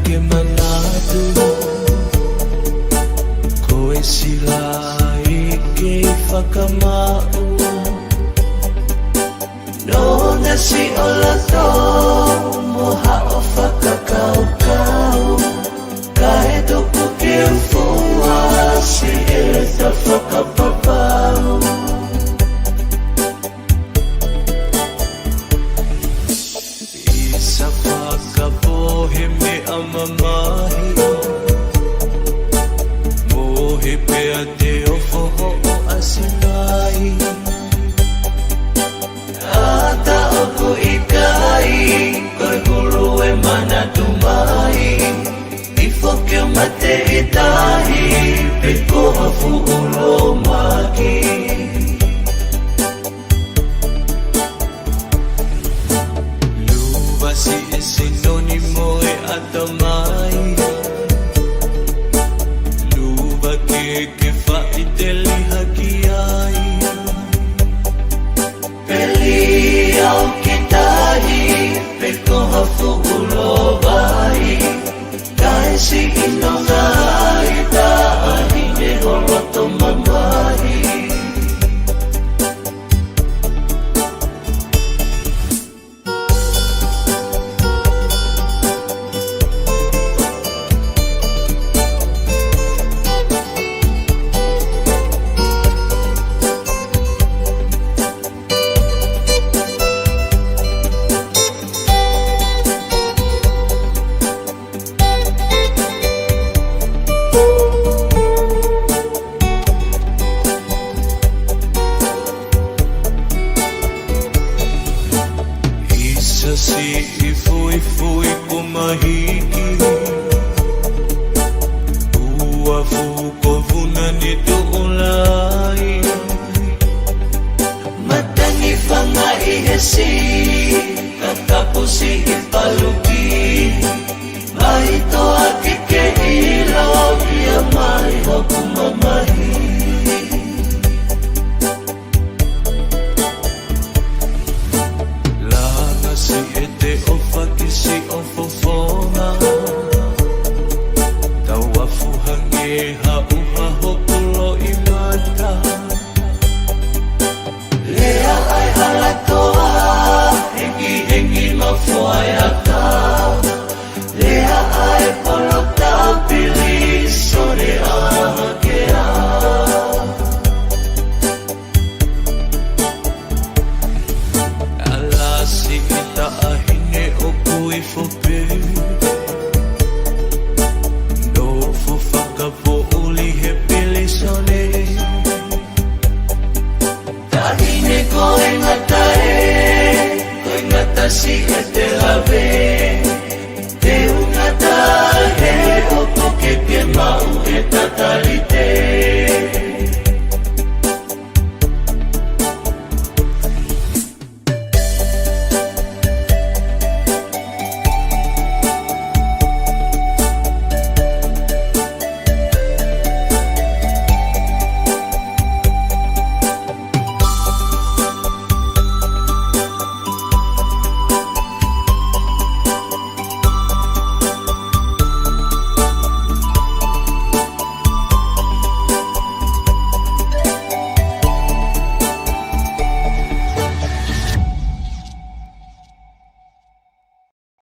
ke manado ko e sila ke whakamau no na si ola to moha o whakakaukau kahe toko ke ufua si ele ta whakapapau isa whakapohe me amamahi mohe pea te ofoho o asinai ata oku ikai koe hulu e mana tumai ifoke mate itahi peko hafu ulo maki luba si e sinonimo e atamai luba ke faiteli hakiai peli au kitahi peko hafu ulo bai kai si inonga ita ahine horoto mamahi si ifui kumahiki uafu kovuna ni tuulai matani fanga ihesi kakapusi ipaluki mahito akike ilo ya mai hokumamahi si ete o fakisi o fofona tawafu hange hauha hokulo imata lea ai halatoa hengi mafuayaka lea ai polota piliso